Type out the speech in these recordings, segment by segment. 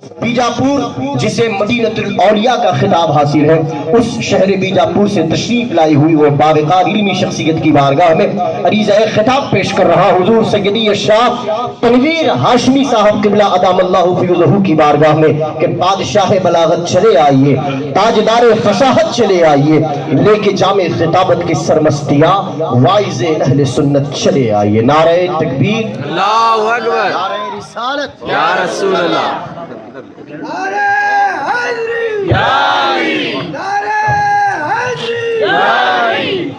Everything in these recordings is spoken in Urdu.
بیجاپور جسے مدینۃ الاولیاء کا خطاب حاصل ہے، اس شہر بیجاپور سے تشریف لائی ہوئی وہ باوقار علمی شخصیت کی بارگاہ میں عریضہ خطاب پیش کر رہا حضور سیدی شاہ تنویر ہاشمی صاحب قبلہ ادام اللہ فیضہ کی بارگاہ میں کہ بادشاہ بلاغت چلے آئیے، تاجدار فصاحت چلے آئیے، لے کے جامع خطابت کی سرمستیاں وائز اہل سنت چلے آئیے۔ نعرہ تکبیر، اللہ اکبر، نعرہ رسالت، یا رسول اللہ، نعرہ حیدری، یا علی، نعرہ حیدری، یا علی۔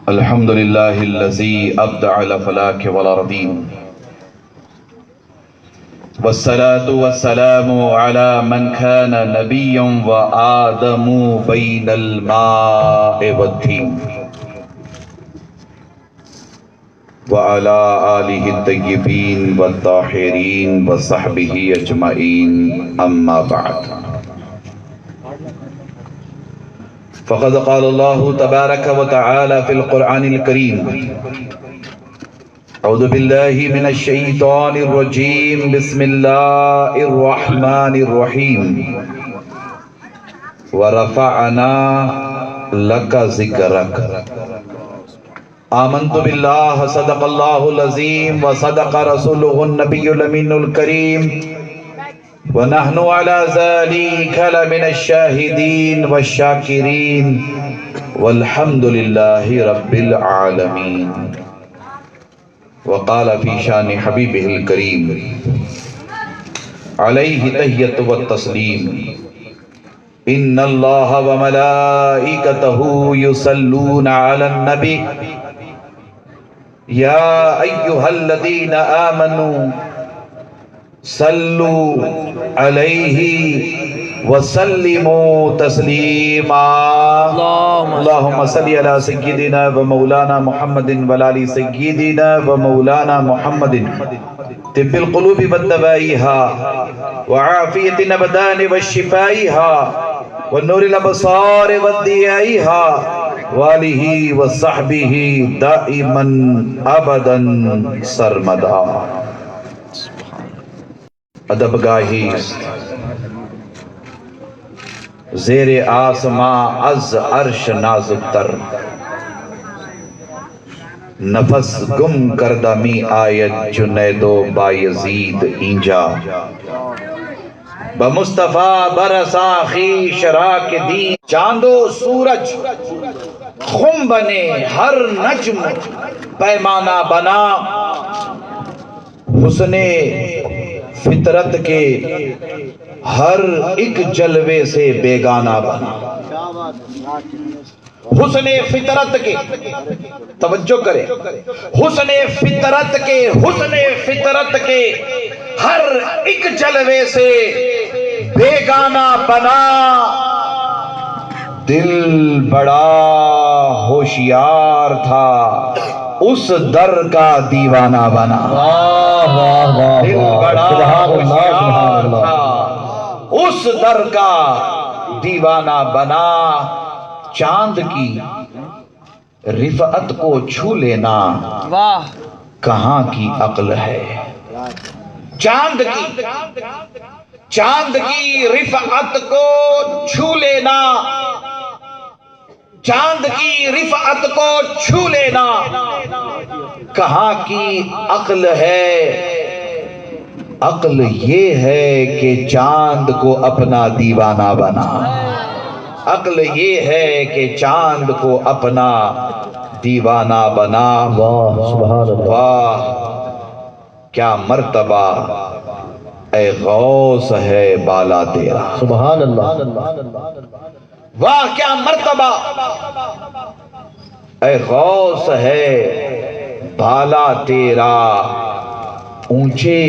الحمد لله الذي أبدع الفلاك والأرضين والصلاة والسلام على من كان نبيا وآدم بين الماء والطين وعلى آله الطيبين والطاهرين وصحبه أجمعين أما بعد فقد قال الله تبارك وتعالى في القرآن الكريم أعوذ بالله من الشيطان الرجيم بسم الله الرحمن الرحيم ورفعنا لك ذكرك آمنت بالله صدق الله العظيم وصدق رسوله النبي الأمين الكريم ونحن على ذلك لمن الشاهدين والشاكرين والحمد لله رب العالمين وقال في شان حبيبه الكريم عليه تحية والتسليم إن الله وملائكته يصلون على النبي يا أيها الذين آمنوا صلوا عليه وسلموا تسلیما اللهم صل على سيدنا ومولانا محمد وعلى آل سيدنا ومولانا محمد طب القلوب والدوائها وعافية الأبدان وشفائها والنور الأبصار والضيائها وآله وصحبه دائما أبدا سرمدا۔ ادب گاہی زیر آسماں از عرش نازک تر نفس گم کردہ می آیت جنید و بایزید اینجا بمصطفیٰ برسا خی شراک دین چاند و سورج خم بنے ہر نجم پیمانہ بنا حسن فطرت کے ہر ایک جلوے سے بیگانہ بنا، حسن فطرت کے توجہ کرے، حسن فطرت کے ہر ایک جلوے سے بیگانہ بنا، دل بڑا ہوشیار تھا اس در کا دیوانہ بنا، دل بڑا ہوشیار تھا اس در کا دیوانہ بنا، چاند کی رفعت کو چھو لینا کہاں کی عقل ہے، چاند کی رفعت کو چھو لینا، چاند کی رفعت کو چھو لینا کہاں کی عقل ہے، عقل یہ ہے کہ چاند کو اپنا دیوانہ بنا، عقل یہ ہے کہ چاند کو اپنا دیوانہ بنا۔ واہ سبحان اللہ، واہ کیا مرتبہ اے غوث ہے بالا تیرا، سبحان اللہ، واہ کیا مرتبہ اے غوث ہے بالا تیرا، اونچے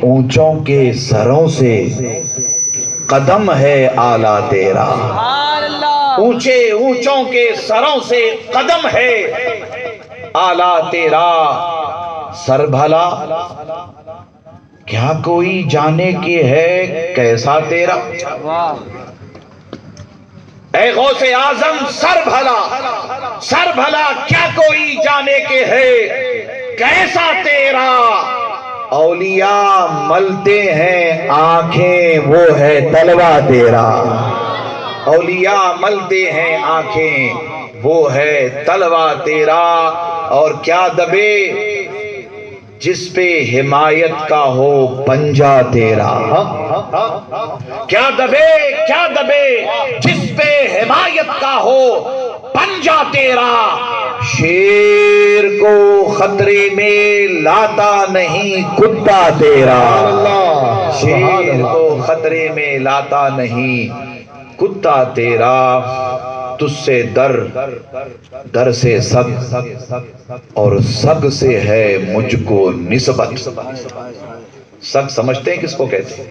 اونچوں کے سروں سے قدم ہے آلہ تیرا، اونچے اونچوں کے سروں سے قدم ہے آلہ تیرا، سر بھلا کیا کوئی جانے کے ہے کیسا تیرا، اے غوث اعظم سر بھلا کیا کوئی جانے کے ہے کیسا تیرا، اولیاء ملتے ہیں آنکھیں وہ ہے تلوا تیرا، اولیاء ملتے ہیں آنکھیں وہ ہے تلوا تیرا، اور کیا دبے جس پہ حمایت کا ہو پنجہ تیرا، کیا دبے جس پہ حمایت کا ہو پنجہ تیرا، شیر کو خطرے میں لاتا نہیں کتا تیرا، شیر کو خطرے میں لاتا نہیں کتا تیرا، تجھ سے در سے سگ اور سگ سے ہے مجھ کو نسبت، سگ سمجھتے ہیں کس کو کہتے ہیں؟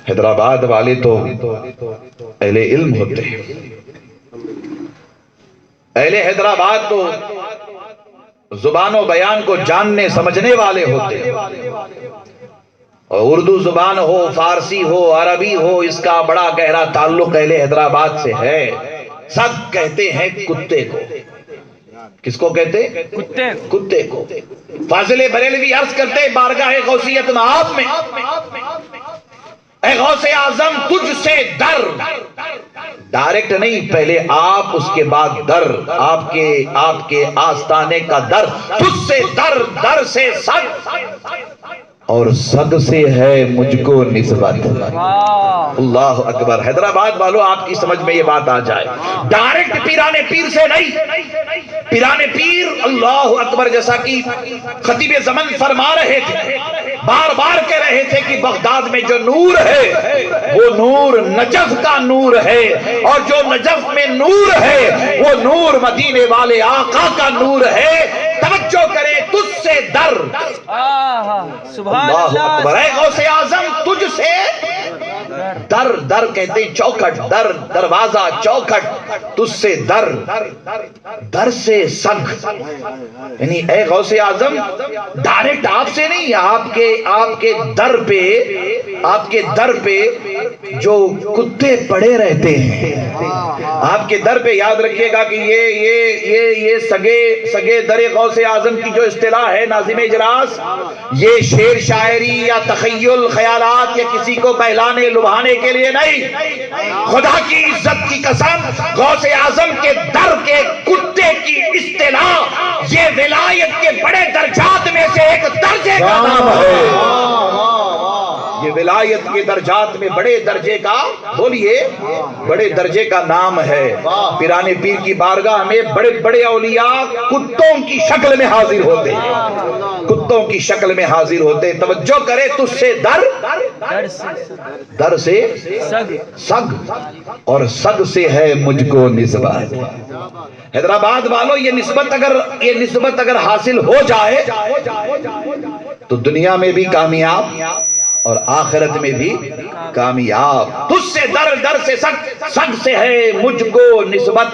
حیدرآباد والے تو اہل علم ہوتے ہیں، اہل حیدرآباد تو زبان و بیان کو جاننے سمجھنے والے ہوتے ہیں، اور اردو زبان ہو، فارسی ہو، عربی ہو، اس کا بڑا گہرا تعلق اہل حیدرآباد سے ہے۔ سگ کہتے ہیں کتے کو، کس کو کہتے؟ کتے کو۔ فاضل بریلوی عرض کرتے ہیں بارگاہ غوثیت مآب میں، اے غوث اعظم تجھ سے در، ڈائریکٹ نہیں، پہلے آپ اس کے بعد در، آپ کے آستانے کا در، تجھ سے در سے سگ اور سگ سے ہے مجھ کو نسبت۔ اللہ اکبر۔ حیدرآباد والوں آپ کی سمجھ میں یہ بات آ جائے، ڈائریکٹ پیران پیر سے نہیں، پیران پیر اللہ اکبر، جیسا کہ خطیب زمن فرما رہے تھے، بار بار کہہ رہے تھے کہ بغداد میں جو نور ہے وہ نور نجف کا نور ہے، اور جو نجف میں نور ہے وہ نور مدینے والے آقا کا نور ہے۔ توجہ کرے، تجھ سے در، اللہ اکبر، اے غوث اعظم تجھ سے در کہتے ہیں چوکھٹ، دروازہ چوکھٹ، تجھ سے در سے سگ، یعنی اے غوث اعظم ڈائریکٹ آپ سے نہیں، آپ کے در پہ جو کتے پڑے رہتے ہیں، آپ کے در پہ یاد رکھیے گا کہ یہ سگے در غوث اعظم کی جو اصطلاح ہے ناظم اجلاس، یہ شعر شاعری یا تخیل خیالات یا کسی کو بہلانے لبھانے کے لیے نہیں، خدا کی عزت کی قسم غوث اعظم کے در کے کتے کی اصطلاح یہ ولایت کے بڑے درجات میں سے ایک درجے کا نام ہے، یہ ولایت کے درجات میں بڑے درجے کا، بولیے بڑے درجے کا نام ہے۔ پیران پیر کی بارگاہ میں بڑے بڑے اولیاء کتوں کی شکل میں حاضر ہوتے ہیں، کتوں کی شکل میں حاضر ہوتے ہیں۔ توجہ کرے، تجھ سے در سے سگ اور سگ سے ہے مجھ کو نسبت۔ حیدرآباد والوں یہ نسبت اگر حاصل ہو جائے تو دنیا میں بھی کامیاب اور آخرت میں بھی کامیاب۔ تجھ سے در سے سگ سے ہے مجھ کو نسبت،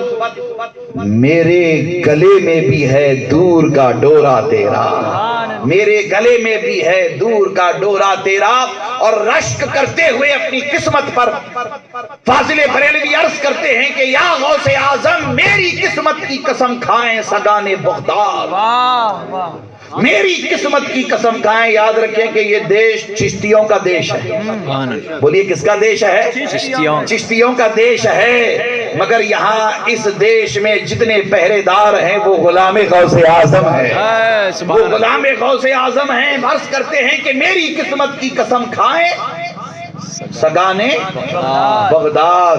میرے گلے میں بھی ہے دور کا ڈورا تیرا، میرے گلے میں بھی ہے دور کا ڈورا تیرا۔ اور رشک کرتے ہوئے اپنی قسمت پر فاضل بریلوی عرض کرتے ہیں کہ یا غوث اعظم میری قسمت کی قسم کھائیں سگانے بغداد، میری قسمت کی قسم کھائیں۔ یاد رکھیں کہ یہ دیش چشتیوں کا دیش ہے، بولیے کس کا دیش ہے؟ چشتیوں کا دیش ہے، مگر یہاں اس دیش میں جتنے پہرے دار ہیں وہ غلام غوث اعظم ہیں، وہ غلام غوث اعظم ہیں۔ عرض کرتے ہیں کہ میری قسمت کی قسم کھائیں سگانے بغداد،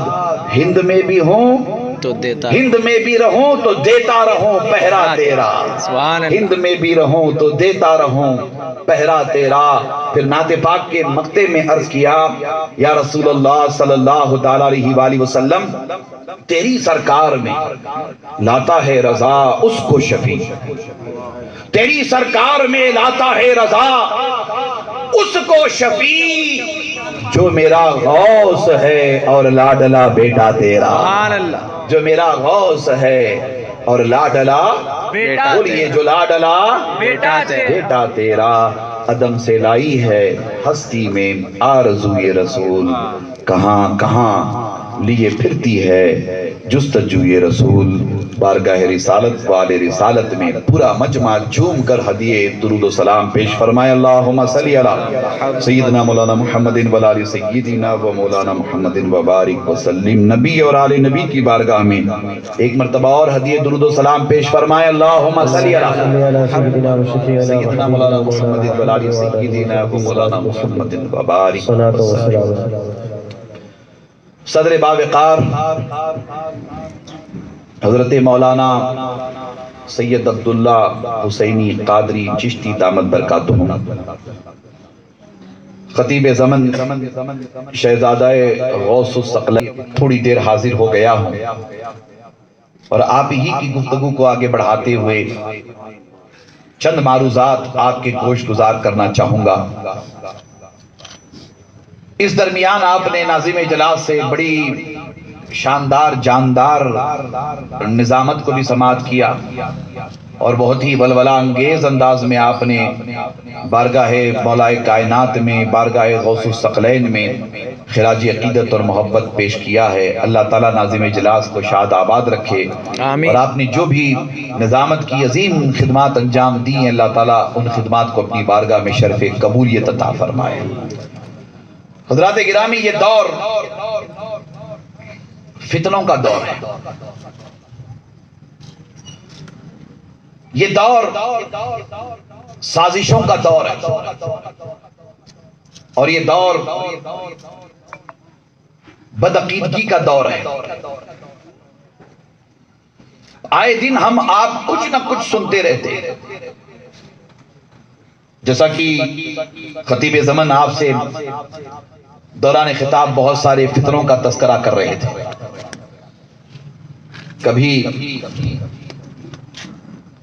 ہند میں بھی ہوں تو دیتا، ہند میں بھی رہوں تو دیتا رہوں پہرا تیرا، ہند میں بھی رہوں تو دیتا رہوں پہرا تیرا۔ پھر نعت پاک کے مقطع میں عرض کیا یا رسول اللہ صلی اللہ تعالی علیہ وآلہ وسلم تیری سرکار میں لاتا ہے رضا اس کو شفیع، تیری سرکار میں لاتا ہے رضا اس کو شفیع، جو میرا غوث ہے اور لاڈلا بیٹا تیرا، سبحان اللہ، جو میرا غوث ہے اور لاڈلا بیٹا بولیے، جو لاڈلا بیٹا تیرا، بیٹا تیرا، عدم سے لائی ہے ہستی میں آرزوئے رسول، کہاں کہاں لیے پھرتی ہے جستجوئے رسول۔ بارگاہ رسالت والے رسالت میں پورا مجمع جھوم کر ہدیے درود و سلام پیش فرمائے۔ اللہم صلی علی سیدنا مولانا محمد وآل سیدنا و مولانا محمد وبارک وسلم۔ نبی اور آل نبی کی بارگاہ میں ایک مرتبہ اور ہدیے درود و سلام پیش فرمائے۔ اللہم صلی علی سیدنا مولانا محمد وآل سیدنا و مولانا محمد وبارک وسلم۔ صدر باوقار حضرت مولانا سید عبداللہ حسینی قادری چشتی دامت برکاتہم، خطیب زمن شہزادہ غوث الثقلین، تھوڑی دیر حاضر ہو گیا ہوں اور آپ ہی کی گفتگو کو آگے بڑھاتے ہوئے چند معروضات آپ کے گوش گزار کرنا چاہوں گا۔ اس درمیان آپ نے ناظم اجلاس سے بڑی شاندار جاندار نظامت کو بھی سماعت کیا اور بہت ہی ولولہ انگیز انداز میں آپ نے بارگاہ مولائے کائنات میں، بارگاہ غوث الثقلین میں خراج عقیدت اور محبت پیش کیا ہے۔ اللہ تعالیٰ ناظم اجلاس کو شاد آباد رکھے، اور آپ نے جو بھی نظامت کی عظیم خدمات انجام دی ہیں، اللہ تعالیٰ ان خدمات کو اپنی بارگاہ میں شرف قبولیت عطا فرمائے۔ حضرات گرامی، یہ دور فتنوں کا دور ہے، یہ دور سازشوں کا دور ہے، اور یہ دور بدعقیدگی کا دور ہے۔ آئے دن ہم آپ کچھ نہ کچھ سنتے رہتے ہیں، جیسا کہ خطیب زمن آپ سے دوران خطاب بہت سارے فتنوں کا تذکرہ کر رہے تھے۔ کبھی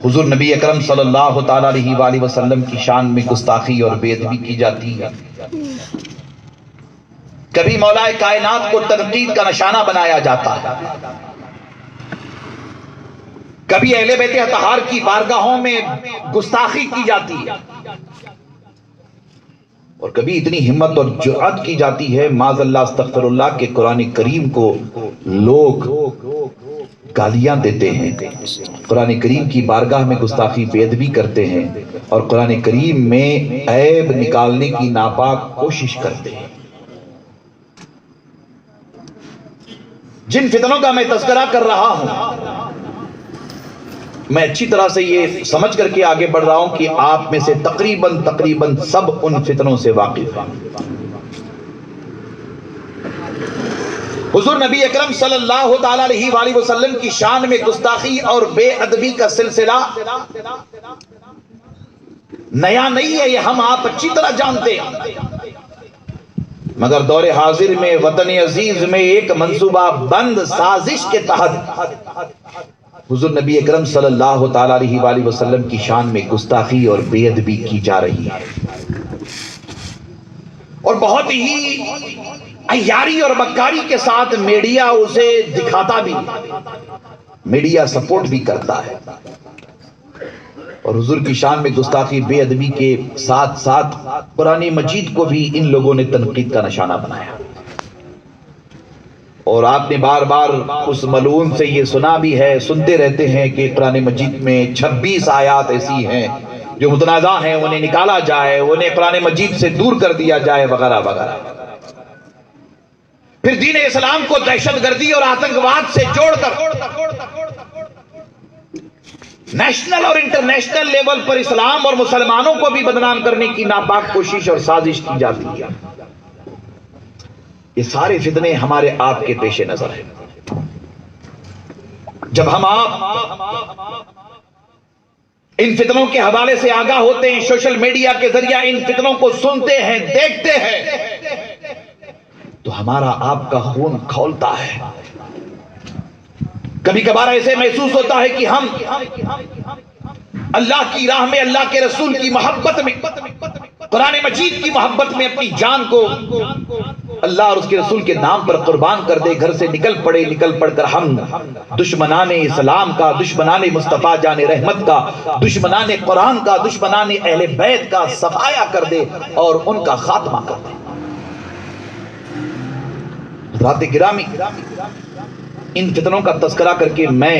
حضور نبی اکرم صلی اللہ تعالی علیہ وآلہ وسلم کی شان میں گستاخی اور بے ادبی کی جاتی ہے، کبھی مولا کائنات کو تنقید کا نشانہ بنایا جاتا ہے، کبھی اہل بیت اطہار کی بارگاہوں میں گستاخی کی جاتی ہے، اور کبھی اتنی ہمت اور جرأت کی جاتی ہے معاذ اللہ استغفر اللہ کہ قرآن کریم کو لوگ گالیاں دیتے ہیں، قرآن کریم کی بارگاہ میں گستاخی بے ادبی کرتے ہیں، اور قرآن کریم میں عیب نکالنے کی ناپاک کوشش کرتے ہیں۔ جن فتنوں کا میں تذکرہ کر رہا ہوں، میں اچھی طرح سے یہ سمجھ کر کے آگے بڑھ رہا ہوں کہ آپ میں سے تقریباً سب ان فتنوں سے واقف ہیں۔ حضور نبی اکرم صلی اللہ تعالی علیہ وآلہ وسلم کی شان میں گستاخی اور بے ادبی کا سلسلہ نیا نہیں ہے، یہ ہم آپ اچھی طرح جانتے ہیں، مگر دور حاضر میں وطن عزیز میں ایک منصوبہ بند سازش کے تحت حضور نبی اکرم صلی اللہ تعالی علیہ وآلہ وسلم کی شان میں گستاخی اور بے ادبی کی جا رہی ہے، اور بہت ہی عیاری اور مکاری کے ساتھ میڈیا اسے دکھاتا بھی، میڈیا سپورٹ بھی کرتا ہے، اور حضور کی شان میں گستاخی بے ادبی کے ساتھ ساتھ قرآن مجید کو بھی ان لوگوں نے تنقید کا نشانہ بنایا۔ اور آپ نے بار بار اس ملعون سے یہ سنا بھی ہے، سنتے رہتے ہیں کہ قرآن مجید میں 26 آیات ایسی ہیں جو متنازع ہیں، انہیں نکالا جائے، انہیں قرآن مجید سے دور کر دیا جائے، وغیرہ وغیرہ۔ پھر دین اسلام کو دہشت گردی اور آتنکواد سے جوڑ کر نیشنل اور انٹرنیشنل لیول پر اسلام اور مسلمانوں کو بھی بدنام کرنے کی ناپاک کوشش اور سازش کی جاتی ہے۔ یہ سارے فتنے ہمارے آپ کے پیش نظر ہیں۔ جب ہم آپ ان فتنوں کے حوالے سے آگاہ ہوتے ہیں، سوشل میڈیا کے ذریعہ ان فتنوں کو سنتے ہیں، دیکھتے ہیں، تو ہمارا آپ کا خون کھولتا ہے۔ کبھی کبھار ایسے محسوس ہوتا ہے کہ ہم اللہ کی راہ میں، اللہ کے رسول کی محبت میں، قرآن مجید کی محبت میں اپنی جان کو اللہ اور اس کے رسول کے نام پر قربان کر دے، گھر سے نکل پڑ کر ہم دشمنان اسلام کا، دشمنان مصطفیٰ جان رحمت کا، دشمنان قرآن کا، دشمنان اہل بیت کا صفایا کر دے اور ان کا خاتمہ کر دے۔ حضرات گرامی، ان فتنوں کا تذکرہ کر کے میں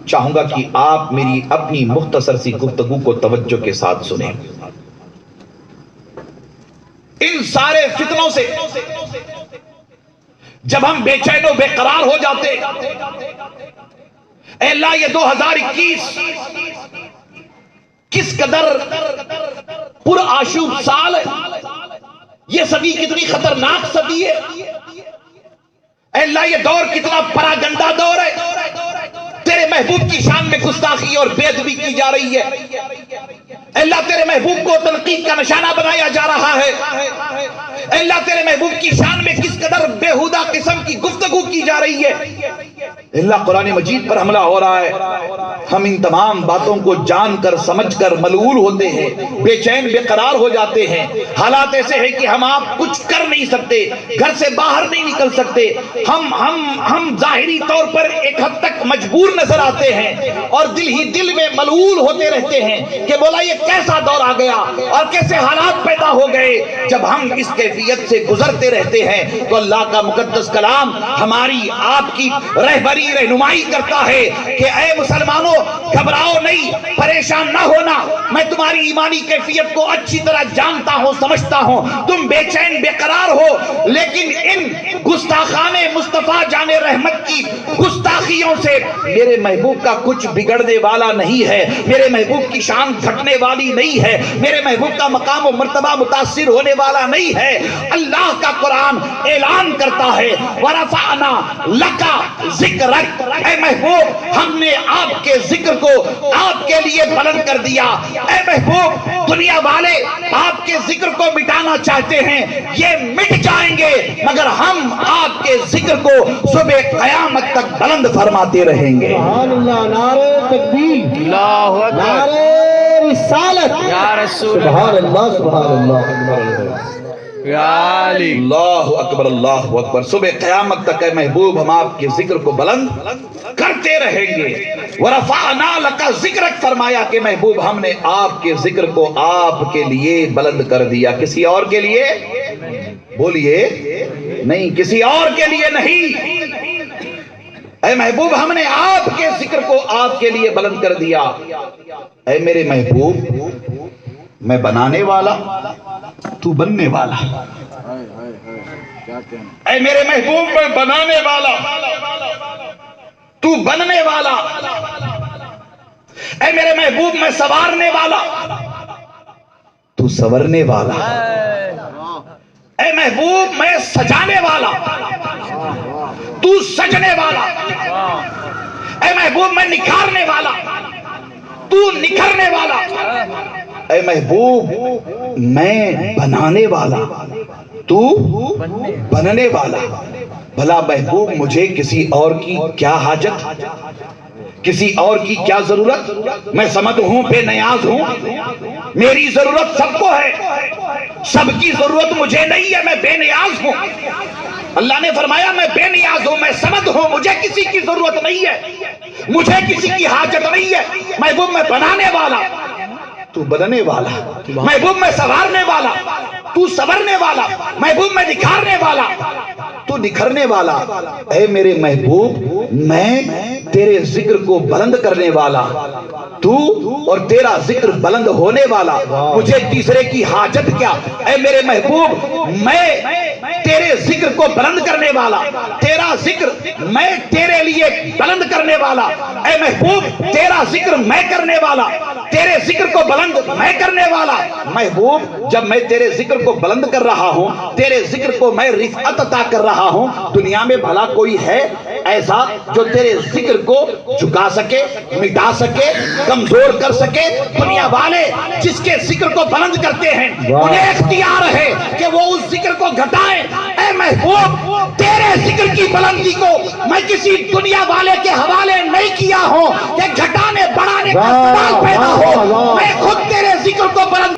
چاہوں گا کہ آپ میری اپنی مختصر سی گفتگو کو توجہ کے ساتھ سنیں۔ ان سارے فتنوں سے جب ہم بے چین و بے قرار ہو جاتے، اے اللہ یہ 2021 کس قدر پرآشوب سال ہے، یہ صدی کتنی خطرناک صدی ہے، اے اللہ یہ دور کتنا پراگنڈا دور ہے، تیرے محبوب کی شان میں گستاخی اور بے ادبی کی جا رہی ہے، اے اللہ تیرے محبوب کو تنقید کا نشانہ بنایا جا رہا ہے، اے اللہ تیرے محبوب کی شان میں کس قدر بےہودہ قسم کی گفتگو کی جا رہی ہے، اے اللہ قرآن مجید پر حملہ ہو رہا ہے، ہم ان تمام باتوں کو جان کر سمجھ کر ملعول ہوتے ہیں، بے چین بے قرار ہو جاتے ہیں، حالات ایسے ہیں کہ ہم آپ کچھ کر نہیں سکتے، گھر سے باہر نہیں نکل سکتے، ہم ظاہری طور پر ایک حد تک مجبور نظر آتے ہیں اور دل ہی دل میں ملعول ہوتے رہتے ہیں کہ بولا یہ کیسا دور آ گیا اور کیسے حالات پیدا ہو گئے۔ جب ہم اس کیفیت سے گزرتے رہتے ہیں تو اللہ کا مقدس کلام ہماری آپ کی رہبری رہنمائی کرتا ہے کہ اے مسلمانوں گھبراؤ نہیں، پریشان نہ ہونا، میں تمہاری ایمانی کیفیت کو اچھی طرح جانتا ہوں، سمجھتا ہوں، تم بے چین بے قرار ہو، لیکن ان گستاخان مصطفیٰ جان رحمت کی گستاخیوں سے میرے محبوب کا کچھ بگڑنے والا نہیں ہے، میرے محبوب کی شان گھٹنے والی نہیں ہے، میرے محبوب کا مقام و مرتبہ متاثر ہونے والا نہیں ہے۔ اللہ کا قرآن اعلان کرتا ہے وَرَفَعْنَا لَكَ ذِكْرَكَ، اے محبوب ہم نے آپ کے ذکر کو آپ کے لیے بلند کر دیا۔ اے محبوب دنیا والے آپ کے ذکر کو مٹانا چاہتے ہیں، یہ مٹ جائیں گے مگر ہم آپ کے ذکر کو صبح قیامت تک بلند فرماتے رہیں گے۔ سبحان اللہ، نعرہ تکبیر، اللہ اکبر، نعرہ رسالت، یا رسول سبحان اللہ، سبحان اللہ، یا علی، اللہ اکبر، اللہ اکبر۔ صبح قیامت تک اے محبوب ہم آپ کے ذکر کو بلند کرتے رہیں گے۔ وَرَفَعْنَا لَكَ ذِكْرَكَ، فرمایا کہ محبوب ہم نے آپ کے ذکر کو آپ کے لیے بلند کر دیا، کسی اور کے لیے بولیے نہیں، کسی اور کے لیے نہیں، اے محبوب ہم نے آپ کے ذکر کو آپ کے لیے بلند کر دیا۔ اے میرے محبوب میں بنانے والا، تو بننے والا، اے میرے محبوب میں بنانے والا، تو بننے والا، اے میرے محبوب میں سنوارنے والا، تو سنورنے والا، اے محبوب میں سجانے والا، تو سجنے والا، اے محبوب میں نکھارنے والا، تو نکھرنے والا، اے محبوب میں بنانے والا، تو بننے والا۔ بھلا محبوب مجھے کسی اور کی کیا حاجت، کسی اور کی کیا ضرورت؟ میں سمد ہوں، بے نیاز ہوں، میری ضرورت سب کو ہے، سب کی ضرورت مجھے نہیں ہے، میں بے نیاز ہوں۔ اللہ نے فرمایا میں بے نیاز ہوں، میں سمد ہوں، مجھے کسی کی ضرورت نہیں ہے، مجھے کسی کی حاجت نہیں ہے۔ محبوب میں بنانے والا، تو بننے والا، محبوب میں سنوارنے والا، تو سنورنے والا، محبوب میں نکھارنے والا، تو نکھرنے والا۔ اے میرے محبوب میں تیرے ذکر کو بلند کرنے والا، تو اور تیرا ذکر بلند ہونے والا، مجھے تیسرے کی حاجت کیا؟ اے میرے محبوب میں تیرے ذکر کو بلند کرنے والا، تیرا ذکر میں تیرے لیے بلند کرنے والا، اے محبوب تیرا ذکر میں کرنے والا، تیرے ذکر کو بلند میں کرنے والا۔ محبوب جب میں تیرے ذکر کو بلند کر رہا ہوں، تیرے ذکر کو میں رفعت عطا کر رہا ہوں، دنیا میں بھلا کوئی ہے ایسا جو تیرے ذکر کو جھکا سکے، مٹا سکے، کمزور کر سکے؟ دنیا والے جس کے ذکر کو بلند کرتے ہیں انہیں اختیار ہے کہ وہ اس ذکر کو گھٹائیں۔ اے محبوب تیرے ذکر کی بلندی کو میں کسی دنیا والے کے حوالے نہیں کیا ہوں کہ گھٹانے بڑھانے کا سوال پیدا ہو، میں خود تیرے ذکر کو بلند،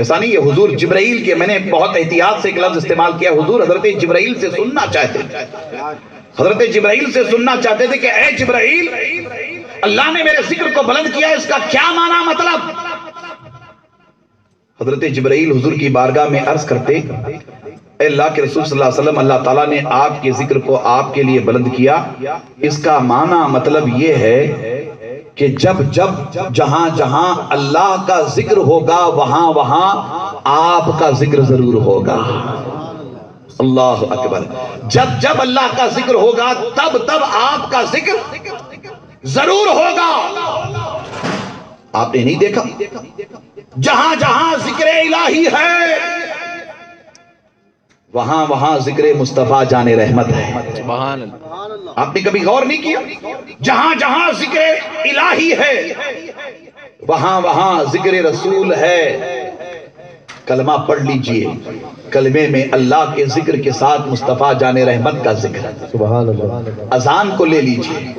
ایسا نہیں ہے حضور جبرائیل کے، میں نے بہت احتیاط سے ایک لفظ استعمال کیا، حضور حضرت جبرائیل سے سننا چاہتے تھے، حضرت جبرائیل سے سننا چاہتے تھے کہ اے جبرائیل، اللہ نے میرے ذکر کو بلند کیا، اس کا کیا معنی مطلب؟ حضرت جبرائیل حضور کی بارگاہ میں عرض کرتے، اے اللہ کے رسول صلی اللہ علیہ وسلم، اللہ تعالیٰ نے آپ کے ذکر کو آپ کے لیے بلند کیا، اس کا معنی مطلب یہ ہے کہ جب جہاں جہاں اللہ کا ذکر ہوگا وہاں وہاں آپ کا ذکر ضرور ہوگا۔ اللہ اکبر، جب اللہ کا ذکر ہوگا تب آپ کا ذکر ضرور ہوگا۔ آپ نے نہیں دیکھا جہاں جہاں ذکر الہی ہے وہاں وہاں ذکر مصطفیٰ جان رحمت ہے۔ سبحان اللہ۔ آپ نے کبھی غور نہیں کیا؟ جہاں جہاں ذکر الہی ہے وہاں وہاں ذکر رسول ہے۔ کلمہ پڑھ لیجئے، کلمے میں اللہ کے ذکر کے ساتھ مصطفیٰ جان رحمت کا ذکر۔ سبحان اللہ۔ اذان کو لے لیجئے،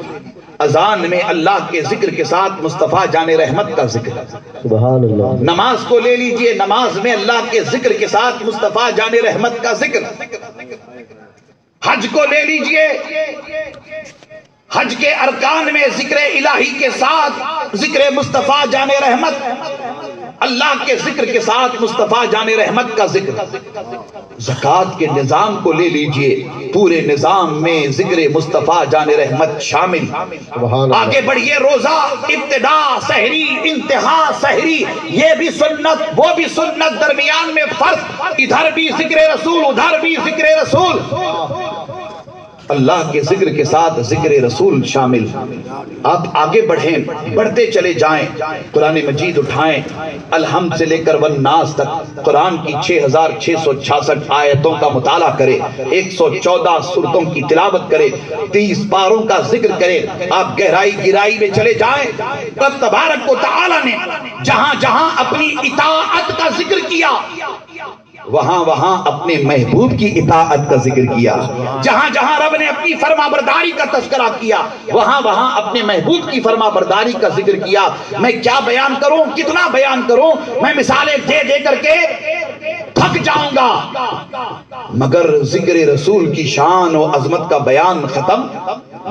اذان میں اللہ کے ذکر کے ساتھ مصطفیٰ جان رحمت کا ذکر۔ سبحان اللہ۔ نماز کو لے لیجئے، نماز میں اللہ کے ذکر کے ساتھ مصطفیٰ جان رحمت کا ذکر۔ حج کو لے لیجئے، حج کے ارکان میں ذکر الہی کے ساتھ ذکر مصطفیٰ جان رحمت، اللہ کے ذکر کے ساتھ مصطفیٰ جان رحمت کا ذکر۔ زکوٰۃ کے نظام کو لے لیجئے، پورے نظام میں ذکر مصطفیٰ جان رحمت شامل۔ آگے بڑھئے، روزہ ابتدا سحری انتہا سحری، یہ بھی سنت وہ بھی سنت، درمیان میں فرض، ادھر بھی ذکر رسول ادھر بھی ذکر رسول، اللہ کے ذکر کے ساتھ ذکر رسول شامل۔ آپ آگے بڑھیں، بڑھتے چلے جائیں، قرآن مجید اٹھائیں، الحمد سے لے کر والناس تک قرآن کی 6666 آیتوں کا مطالعہ کرے، 114 سورتوں کی تلاوت کرے، 30 پاروں کا ذکر کرے۔ آپ گہرائی میں چلے جائیں، رب تبارک و تعالی نے جہاں جہاں اپنی اطاعت کا ذکر کیا وہاں وہاں اپنے محبوب کی اطاعت کا ذکر کیا، جہاں جہاں رب نے اپنی فرما برداری کا تذکرہ کیا وہاں وہاں اپنے محبوب کی فرما برداری کا ذکر کیا۔ میں کیا بیان کروں، کتنا بیان کروں، میں مثالیں دے کر کے تھک جاؤں گا، مگر ذکر رسول کی شان و عظمت کا بیان ختم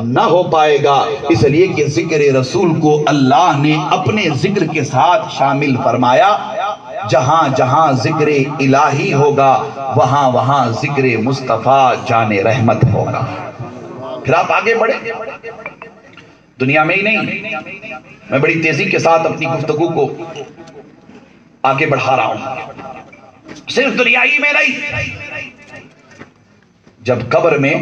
نہ ہو پائے گا، اس لیے کہ ذکر رسول کو اللہ نے اپنے ذکر کے ساتھ شامل فرمایا۔ جہاں جہاں ذکر الہی ہوگا وہاں وہاں ذکر مصطفیٰ جان رحمت ہوگا۔ پھر آپ آگے بڑھیں، دنیا میں ہی نہیں، میں بڑی تیزی کے ساتھ اپنی گفتگو کو آگے بڑھا رہا ہوں، صرف دنیائی میں نہیں، جب قبر میں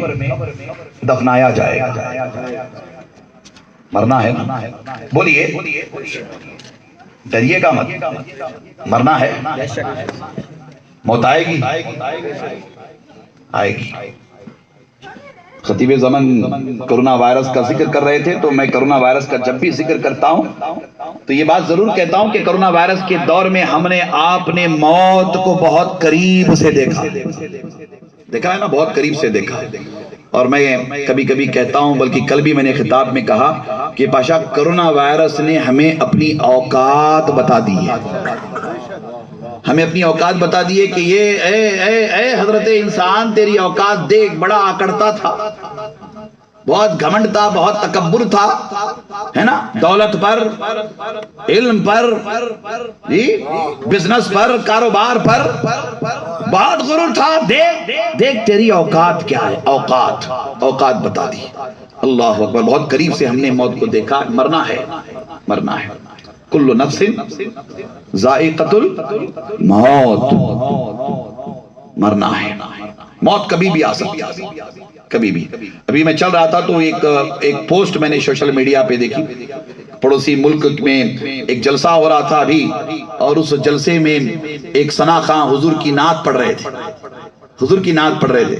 دفنایا جائے گا، مرنا ہے نا، بولیے، ڈریے گا مت، مرنا ہے، موت آئے گی، آئے گی۔ خطیب زمن کرونا وائرس کا ذکر کر رہے تھے، تو میں کرونا وائرس کا جب بھی ذکر کرتا ہوں تو یہ بات ضرور کہتا ہوں کہ کرونا وائرس کے دور میں ہم نے آپ نے موت کو بہت قریب سے دیکھا ہے نا، بہت قریب سے دیکھا۔ اور میں کبھی کبھی کہتا ہوں، بلکہ کل بھی میں نے خطاب میں کہا کہ پاشا کرونا وائرس نے ہمیں اپنی اوقات بتا دی ہے، ہمیں اپنی اوقات بتا دی ہے کہ یہ اے حضرت انسان تیری اوقات دیکھ، بڑا آکڑتا تھا، بہت گھمنڈ تھا، بہت تکبر تھا، ہے نا، دولت پر، علم پر، بزنس پر، کاروبار پر بہت غرور تھا، دیکھ تیری اوقات کیا ہے، اوقات بتا دی۔ اللہ اکبر، بہت قریب سے ہم نے موت کو دیکھا، مرنا ہے، مرنا ہے، کل نفس ذائقۃ الموت، مرنا ہے، موت کبھی بھی آ سکتی ہے، کبھی بھی۔ ابھی میں چل رہا تھا تو ایک پوسٹ میں نے سوشل میڈیا پہ دیکھی، پڑوسی ملک میں ایک جلسہ ہو رہا تھا ابھی، اور اس جلسے میں ایک ثنا خاں حضور کی نعت پڑھ رہے تھے، حضور کی نعت پڑھ رہے تھے،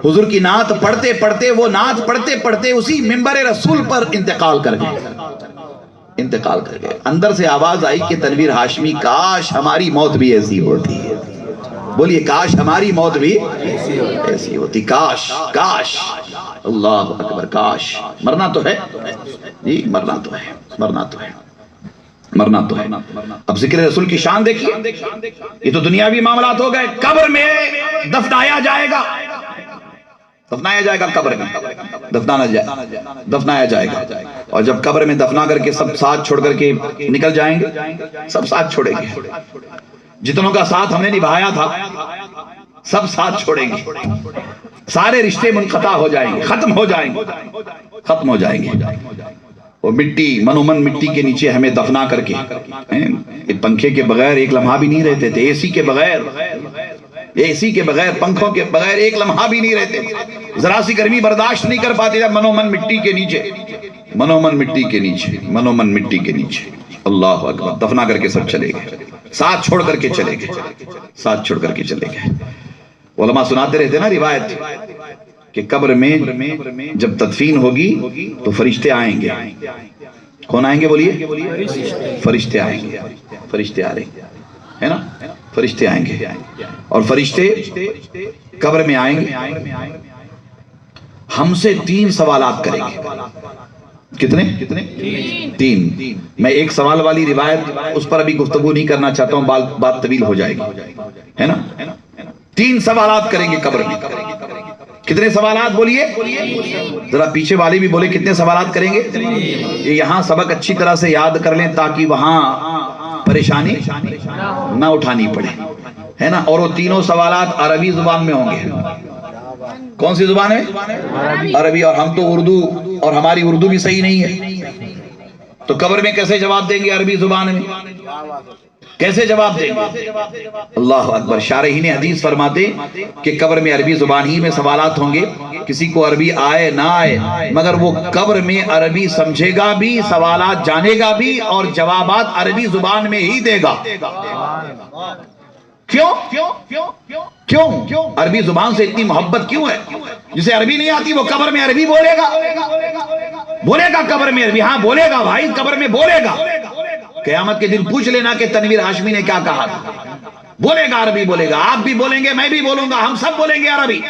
حضور کی نعت پڑھتے پڑھتے وہ نعت پڑھتے پڑھتے اسی منبر رسول پر انتقال کر گئے۔ اندر سے آواز آئی کہ تنویر ہاشمی، کاش ہماری موت بھی ایسی ہوتی ہے، بولیے کاش ہماری موت بھی ایسی ہوتی، کاش کاش، اللہ اکبر، کاش۔ مرنا تو ہے جی، مرنا تو ہے، مرنا تو ہے، مرنا تو ہے. اب ذکر رسول کی شان دیکھیے. یہ تو دنیاوی معاملات ہو گئے. قبر میں دفنایا جائے گا. دفنایا جائے گا قبر میں. دفنایا جائے گا. اور جب قبر میں دفنا کر کے سب ساتھ چھوڑ کر کے نکل جائیں گے, سب ساتھ چھوڑیں گے. جتنوں کا ساتھ ہم نے نبھایا تھا سب ساتھ چھوڑیں گے. سارے رشتے منقطع ہو جائیں گے, ختم ہو جائیں گے, ختم ہو جائیں گے. وہ مٹی منومن مٹی کے نیچے ہمیں دفنا کر کے, پنکھے کے بغیر ایک لمحہ بھی نہیں رہتے تھے. اے سی کے بغیر پنکھوں کے بغیر ایک لمحہ بھی نہیں رہتے تھے. ذرا سی گرمی برداشت نہیں کر پاتے تھے. منومن مٹی کے نیچے, منومن مٹی کے نیچے, منومن مٹی کے نیچے. اللہ اکبر. دفنا کر کے سب چلے گئے, ساتھ چھوڑ کر کے چلے گئے, ساتھ چھوڑ کر کے چلے گئے. علماء سناتے رہتے نا روایت کہ قبر میں جب تدفین ہوگی تو فرشتے آئیں گے. کون آئیں گے بولیے؟ فرشتے آئیں گے. فرشتے آ رہے ہیں نا, فرشتے آئیں گے. اور فرشتے قبر میں آئیں گے, ہم سے 3 سوالات کریں گے. کتنے؟ 3. میں ایک سوال والی روایت اس پر ابھی گفتگو نہیں کرنا چاہتا ہوں, بات طویل ہو جائے گی, ہے نا. 3 سوالات کریں گے قبر میں. کتنے سوالات بولیے؟ ذرا پیچھے والے بھی بولے کتنے سوالات کریں گے. یہاں سبق اچھی طرح سے یاد کر لیں تاکہ وہاں پریشانی نہ اٹھانی پڑے, ہے نا. اور وہ 3 سوالات عربی زبان میں ہوں گے. کون سی زبان ہے؟ عربی. اور ہم تو اردو, اور ہماری اردو بھی صحیح نہیں ہے, تو قبر میں کیسے جواب دیں گے عربی زبان میں؟ کیسے جواب دیں گے؟ اللہ اکبر. شارحین حدیث فرماتے کہ قبر میں عربی زبان ہی میں سوالات ہوں گے. کسی کو عربی آئے نہ آئے مگر وہ قبر میں عربی سمجھے گا بھی, سوالات جانے گا بھی, اور جوابات عربی زبان میں ہی دے گا. کیوں عربی زبان سے اتنی محبت کیوں ہے؟ جسے عربی نہیں آتی وہ قبر میں عربی بولے گا, بولے گا قبر میں عربی. ہاں بولے گا بھائی, قبر میں بولے گا. قیامت کے دن پوچھ لینا کہ تنویر ہاشمی نے کیا کہا تھا. بولے گا, عربی بولے گا. آپ بھی بولیں گے, میں بھی بولوں گا, ہم سب بولیں گے عربی.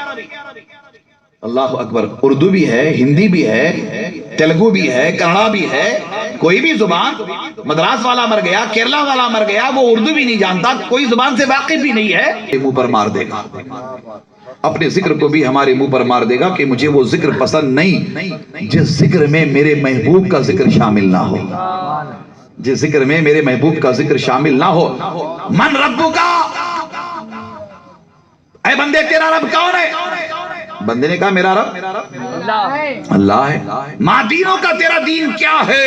اللہ اکبر. اردو بھی ہے, ہندی بھی ہے, تیلگو بھی ہے, کنڑا بھی ہے, کوئی بھی زبان. مدراس والا مر گیا, کیرلا والا مر گیا, وہ اردو بھی نہیں جانتا, کوئی زبان سے واقف بھی نہیں ہے, منہ پر مار دے گا. اپنے ذکر کو بھی ہمارے منہ پر مار دے گا کہ مجھے وہ ذکر پسند نہیں جس ذکر میں میرے محبوب کا ذکر شامل نہ ہو, جس ذکر میں میرے محبوب کا ذکر شامل نہ ہو. من ربو کا, اے بندے تیرا رب کون ہے؟ بندے نے کہا میرا رب اللہ ہے. ماں دینوں کا تیرا دین کیا ہے؟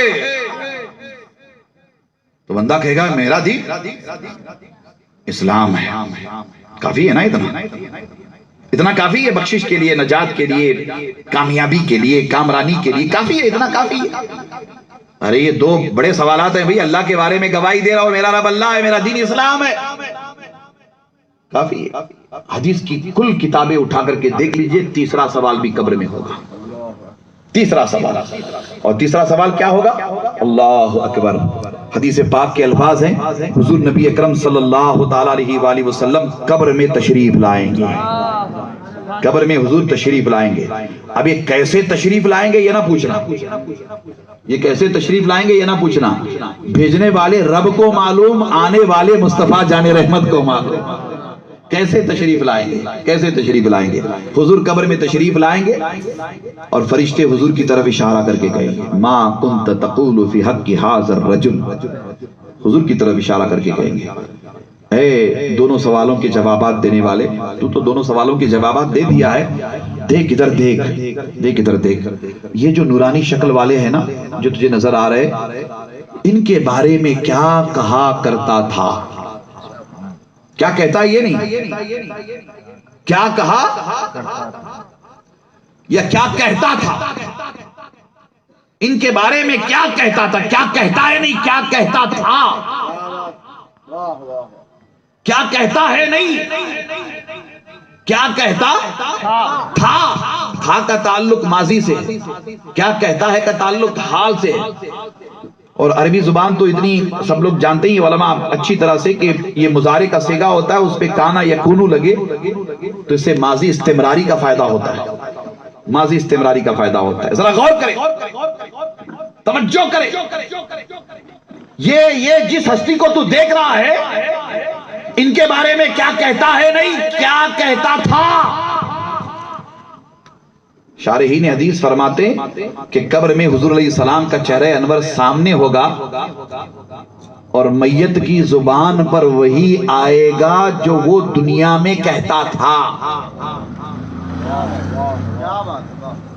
تو بندہ کہے گا میرا دین اسلام ہے. کافی ہے نا, اتنا کافی ہے بخشش کے لیے, نجات کے لیے, کامیابی کے لیے, کامرانی کے لیے. کافی ہے, اتنا کافی ہے. ارے یہ 2 بڑے سوالات ہیں بھئی. اللہ کے بارے میں گواہی دے رہا ہوں میرا رب اللہ ہے, میرا دین اسلام ہے. کافی ہے. حدیث کی کل کتابیں اٹھا کر کے دیکھ لیجئے, 3 سوال بھی قبر میں ہوگا. 3 سوال. اور 3 سوال کیا ہوگا؟ اللہ اکبر. حدیث پاک کے الفاظ ہیں, حضور نبی اکرم صلی اللہ تعالی علیہ وآلہ وسلم قبر میں تشریف لائیں گے. قبر میں حضور تشریف لائیں گے. اب یہ کیسے تشریف لائیں گے یہ نہ پوچھنا, یہ کیسے تشریف لائیں گے یہ نہ پوچھنا. بھیجنے والے رب کو معلوم, آنے والے مصطفیٰ جان رحمت کو معلوم. کیسے تشریف لائیں گے, کیسے تشریف لائیں گے؟ حضور قبر میں تشریف لائیں گے اور فرشتے حضور کی طرف اشارہ کر کے کہیں گے ما کنت تقول فی حق ھذا الرجل. حضور کی طرف اشارہ کر کے کہیں گے اے دونوں سوالوں کے جوابات دینے والے, تو دونوں سوالوں کے جوابات دے دیا ہے, دیکھ ادھر دیکھ, دیکھ ادھر دیکھ. یہ جو نورانی شکل والے ہیں نا جو تجھے نظر آ رہے, ان کے بارے میں کیا کہا کرتا تھا؟ کیا کہتا, یہ نہیں کیا کہا یا کیا کہتا تھا, ان کے بارے میں کیا کہتا تھا. کیا کہتا ہے نہیں, کیا کہتا تھا. کیا کہتا ہے نہیں, کیا کہتا تھا. تھا کا تعلق ماضی سے, کیا کہتا ہے کا تعلق حال سے. اور عربی زبان تو اتنی سب لوگ جانتے ہی علماء اچھی طرح سے کہ یہ مضارع کا صیغہ ہوتا ہے, اس پہ کانا یکونو لگے تو اس سے ماضی استمراری کا فائدہ ہوتا ہے, ماضی استمراری کا فائدہ ہوتا ہے. ذرا غور کریں, توجہ کریں. یہ جس ہستی کو تو دیکھ رہا ہے ان کے بارے میں کیا کہتا ہے نہیں کیا کہتا تھا. شارحین حدیث فرماتے کہ قبر میں حضور علیہ السلام کا چہرہ انور سامنے ہوگا اور میت کی زبان پر وہی آئے گا جو وہ دنیا میں کہتا تھا.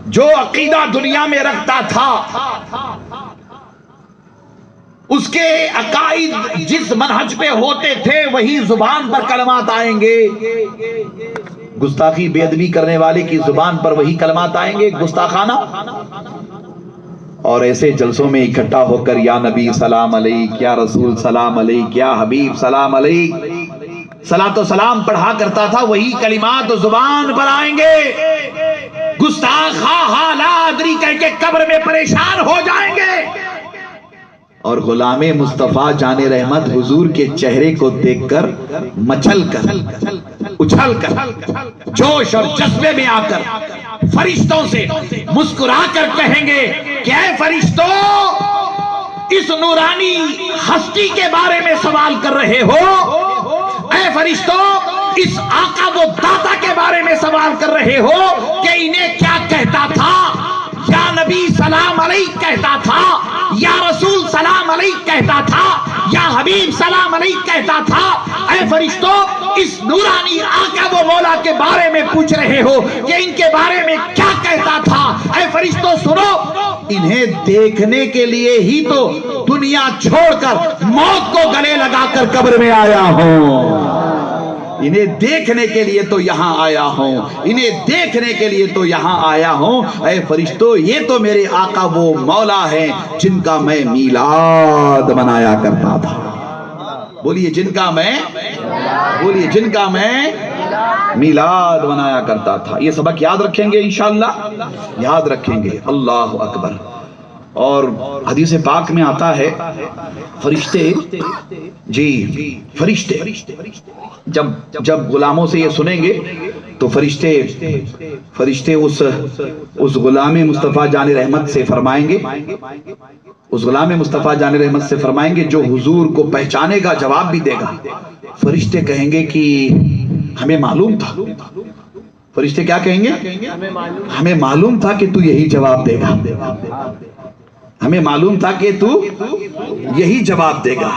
جو عقیدہ دنیا میں رکھتا تھا اس کے عقائد جس منہج پہ ہوتے تھے وہی زبان پر کلمات آئیں گے. گستاخی بے ادبی کرنے والے کی زبان پر وہی کلمات آئیں گے گستاخانہ. اور ایسے جلسوں میں اکٹھا ہو کر یا نبی سلام علیک، یا رسول سلام علیک، یا حبیب سلام علیک صلاۃ و سلام پڑھا کرتا تھا. وہی کلمات زبان پر آئیں گے. گستاخ ہا لا ادری کہہ کے قبر میں پریشان ہو جائیں گے. اور غلام مصطفیٰ جان رحمت حضور کے چہرے کو دیکھ کر مچل کر اچھل کر جوش اور جذبے میں آ کر فرشتوں سے مسکرا کر کہیں گے کہ اے فرشتوں، اس نورانی ہستی کے بارے میں سوال کر رہے ہو؟ اے فرشتوں، اس آقا و داتا کے بارے میں سوال کر رہے ہو کہ انہیں کیا کہتا تھا؟ یا نبی سلام علیک کہتا تھا، یا رسول سلام علیک کہتا تھا، یا حبیب سلام علیک کہتا تھا. اے فرشتوں، اس نورانی آقا و مولا کے بارے میں پوچھ رہے ہو کہ ان کے بارے میں کیا کہتا تھا؟ اے فرشتوں سنو، انہیں دیکھنے کے لیے ہی تو دنیا چھوڑ کر موت کو گلے لگا کر قبر میں آیا ہوں. انہیں دیکھنے کے لیے تو یہاں آیا ہوں، انہیں دیکھنے کے لیے تو یہاں آیا ہوں. اے فرشتوں، یہ تو میرے آقا وہ مولا ہیں جن کا میں میلاد منایا کرتا تھا. بولیے جن کا میں میلاد منایا کرتا تھا. یہ سبق یاد رکھیں گے انشاءاللہ، یاد رکھیں گے. اللہ اکبر. اور حدیث پاک میں آتا ہے فرشتے جب غلاموں سے یہ سنیں گے تو فرشتے اس غلام مصطفیٰ جان رحمت سے فرمائیں گے، اس غلام مصطفیٰ جان رحمت سے فرمائیں گے جو حضور کو پہچانے گا، جواب بھی دے گا. فرشتے کہیں گے کہ ہمیں معلوم تھا. فرشتے کیا کہیں گے؟ ہمیں معلوم تھا کہ تو یہی جواب دے گا. ہمیں معلوم تھا کہ تو یہی جواب دے گا.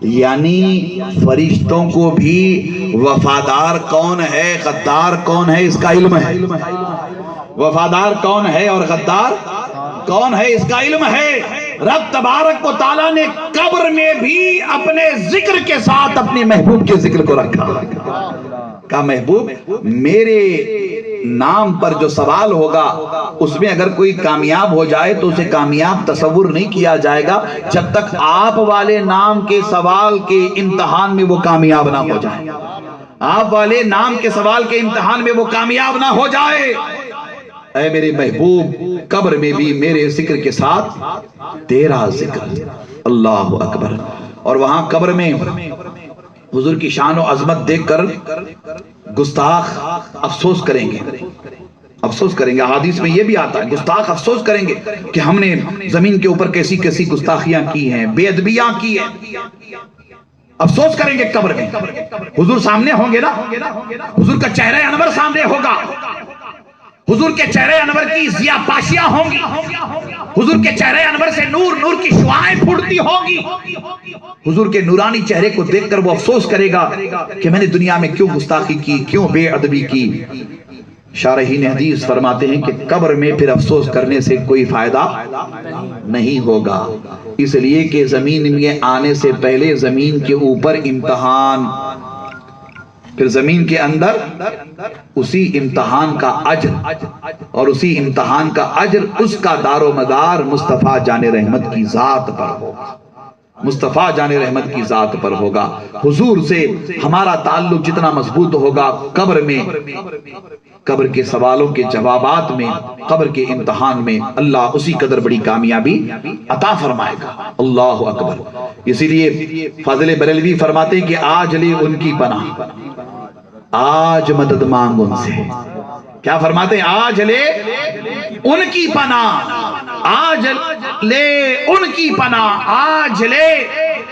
یعنی فرشتوں کو بھی وفادار کون ہے، غدار کون ہے اس کا علم ہے. وفادار کون ہے اور غدار کون ہے اس کا علم ہے. رب تبارک و تعالیٰ نے قبر میں بھی اپنے ذکر کے ساتھ اپنے محبوب کے ذکر کو رکھا. کہا محبوب، میرے نام پر جو سوال ہوگا اس میں اگر کوئی کامیاب ہو جائے تو اسے کامیاب تصور نہیں کیا جائے گا جب تک آپ والے نام کے سوال کے امتحان میں وہ کامیاب نہ ہو جائے. آپ والے نام کے سوال کے امتحان میں وہ کامیاب نہ ہو جائے. اے میرے محبوب، قبر میں بھی میرے ذکر کے ساتھ تیرا ذکر. اللہ اکبر. اور وہاں قبر میں حضور کی شان و عظمت دیکھ کر گستاخ افسوس کریں گے. حدیث میں یہ بھی آتا ہے گستاخ افسوس کریں گے کہ ہم نے زمین کے اوپر کیسی کیسی گستاخیاں کی ہیں، بے ادبیاں کی ہیں. افسوس کریں گے قبر میں. حضور سامنے ہوں گے نا، حضور کا چہرہ انور سامنے ہوگا. حضور کے چہرے انور کی ضیاء پاشیاں ہوں گی. حضور کے چہرے انور سے نور کی شعاعیں پھوٹتی ہوں گی. حضور کے نورانی چہرے کو دیکھ کر وہ افسوس کرے گا کہ میں نے دنیا میں کیوں گستاخی کی، کیوں بے ادبی کی. شارحین حدیث فرماتے ہیں کہ قبر میں پھر افسوس کرنے سے کوئی فائدہ نہیں ہوگا. اس لیے کہ زمین میں آنے سے پہلے زمین کے اوپر امتحان، پھر زمین کے اندر اسی امتحان کا اجر، اور اسی امتحان کا اجر اس کا دار و مدار مصطفیٰ جان رحمت کی ذات پر ہوگا. مصطفیٰ جان رحمت کی ذات پر ہوگا. حضور سے ہمارا تعلق جتنا مضبوط ہوگا قبر میں، قبر کے سوالوں کے جوابات میں، قبر کے امتحان میں اللہ اسی قدر بڑی کامیابی عطا فرمائے گا. اللہ اکبر. اسی لیے فاضل بریلوی فرماتے ہیں کہ آج لے ان کی پناہ، آج مدد مانگ ان سے. کیا فرماتے ہیں؟ آج لے ان کی پناہ، آج لے ان کی پناہ، آج لے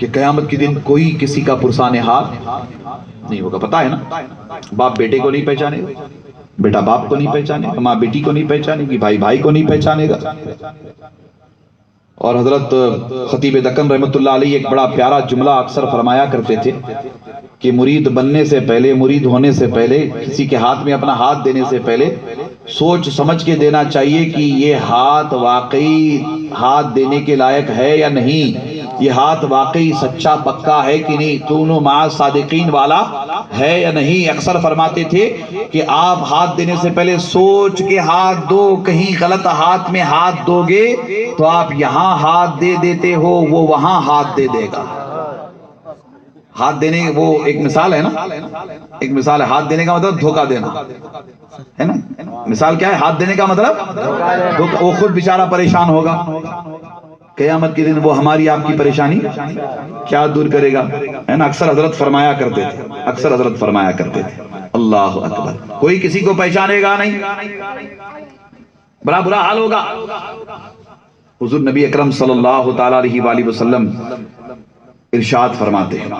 کہ قیامت کے دن کوئی کسی کا پرسان ہاتھ نہیں ہوگا. پتا ہے نا, باپ بیٹے کو نہیں پہچانے گا, بیٹا باپ کو نہیں پہچانے گا, ماں بیٹی کو نہیں پہچانے گی, بھائی بھائی کو نہیں پہچانے گا. اور حضرت خطیب دکن رحمۃ اللہ علیہ ایک بڑا پیارا جملہ اکثر فرمایا کرتے تھے کہ مرید بننے سے پہلے, مرید ہونے سے پہلے, کسی کے ہاتھ میں اپنا ہاتھ دینے سے پہلے سوچ سمجھ کے دینا چاہیے کہ یہ ہاتھ واقعی ہاتھ دینے کے لائق ہے یا نہیں, یہ ہاتھ واقعی سچا پکا ہے کہ نہیں, کونوا مع صادقین والا ہے یا نہیں. اکثر فرماتے تھے کہ آپ ہاتھ دینے سے پہلے سوچ کے ہاتھ دو, کہیں غلط ہاتھ میں ہاتھ دو گے تو آپ یہاں ہاتھ دے دیتے ہو, وہ وہاں ہاتھ دے دے گا. ہاتھ دینے وہ ایک مثال ہے نا, ایک مثال ہے. ہاتھ دینے کا مطلب دھوکہ دینا ہے نا. مثال کیا ہے ہاتھ دینے کا مطلب؟ وہ خود بیچارہ پریشان ہوگا. قیامت کے دن وہ ہماری آپ کی پریشانی کیا دور کرے گا, ہے نا. اکثر حضرت فرمایا کرتے تھے, اکثر حضرت فرمایا کرتے تھے, اللہ اکبر, کوئی کسی کو پہچانے گا نہیں, بڑا برا حال ہوگا. حضور نبی اکرم صلی اللہ تعالی علیہ وآلہ وسلم ارشاد فرماتے ہیں,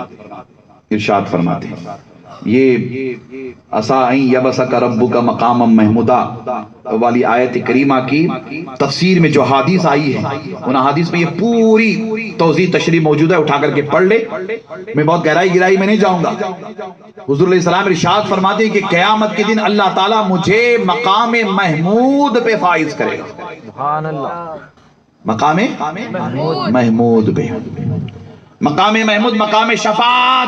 ارشاد فرماتے ہیں, یہ عسیٰ ان یبعثک ربک مقاما محمودا والی آیت کریمہ کی تفسیر میں جو حدیث آئی ہے, ان حدیث میں یہ پوری توضیح تشریح موجود ہے, اٹھا کر کے پڑھ لے. میں بہت گہرائی میں نہیں جاؤں گا. حضور علیہ السلام ارشاد فرماتے ہیں کہ قیامت کے دن اللہ تعالیٰ مجھے مقام محمود پہ فائز کرے گا. سبحان اللہ. مقام محمود پہ, مقام محمود, مقام شفاعت,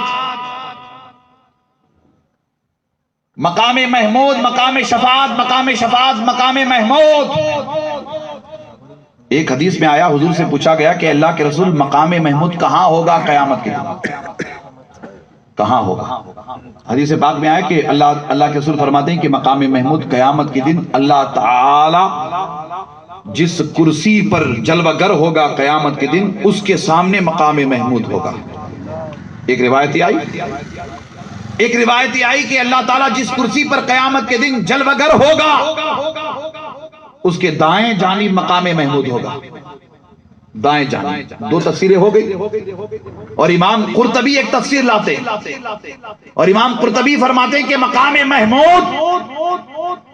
مقام محمود, مقام شفاعت, مقام شفاعت, مقام محمود. ایک حدیث میں آیا, حضور سے پوچھا گیا کہ اللہ کے رسول مقام محمود کہاں ہوگا قیامت کے دن, کہاں ہوگا؟ حدیث پاک میں آیا کہ اللہ کے رسول فرماتے ہیں کہ مقام محمود قیامت کے دن اللہ تعالی جس کرسی پر جلوہ گر ہوگا قیامت کے دن, اس کے سامنے مقام محمود ہوگا. ایک روایتی آئی کہ اللہ تعالیٰ جس کرسی پر قیامت کے دن جلوہ گر ہوگا اس کے دائیں جانب مقام محمود ہوگا. دائیں جانب, دو تفسیریں ہو گئی. اور امام قرطبی ایک تفسیر لاتے, اور امام قرطبی فرماتے ہیں کہ مقام محمود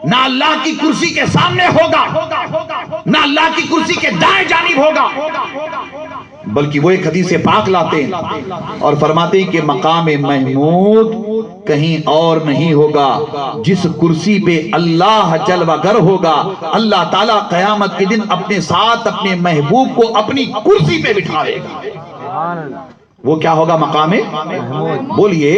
نہ اللہ کی کرسی کے سامنے ہوگا, نہ اللہ کی کرسی کے دائیں جانب ہوگا, بلکہ وہ ایک حدیث پاک لاتے ہیں اور فرماتے ہیں کہ مقام محمود کہیں اور نہیں ہوگا, جس کرسی پہ اللہ جلوہ گر ہوگا اللہ تعالیٰ قیامت کے دن اپنے ساتھ اپنے محبوب کو اپنی کرسی پہ بٹھائے گا. وہ کیا ہوگا؟ مقام محمود. بولیے,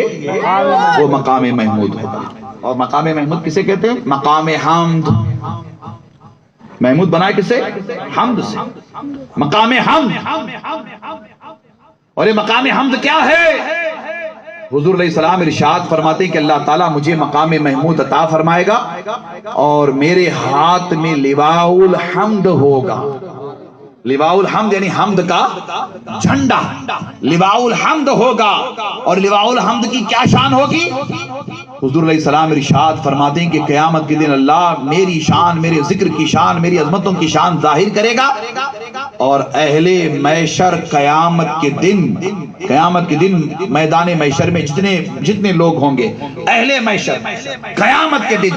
وہ مقام محمود ہوگا. اور مقام محمود کسے کہتے ہیں؟ مقام حمد. محمود بنائے کسے؟ حمد سے. مقام حمد. اور یہ مقام حمد کیا ہے؟ حضور علیہ السلام ارشاد فرماتے ہیں کہ اللہ تعالیٰ مجھے مقام محمود عطا فرمائے گا اور میرے ہاتھ میں لواء الحمد ہوگا. لواء الحمد یعنی حمد کا جھنڈا, لواء الحمد ہوگا. اور لواء الحمد کی کیا شان ہوگی؟ حضور علیہ السلام ارشاد فرماتے ہیں کہ قیامت کے دن اللہ میری شان, میرے ذکر کی شان, میری عظمتوں کی شان ظاہر کرے گا, اور اہل محشر قیامت کے دن میدان محشر میں جتنے لوگ ہوں گے, اہل محشر قیامت کے دن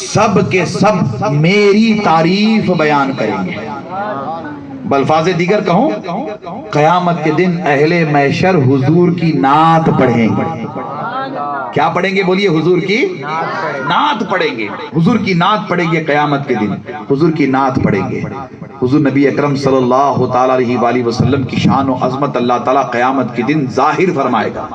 سب کے سب میری تعریف بیان کریں گے. بلفاظ دیگر کہوں, قیامت کے دن اہل محشر حضور کی نعت پڑھیں گے. کیا پڑھیں گے؟ بولیے, حضور کی نعت پڑھیں گے. حضور کی نعت پڑھیں گے قیامت کے دن, حضور کی نعت پڑھیں گے. حضور نبی اکرم صلی اللہ تعالی علیہ وآلہ وسلم کی شان و عظمت اللہ تعالیٰ قیامت کے دن ظاہر فرمائے گا.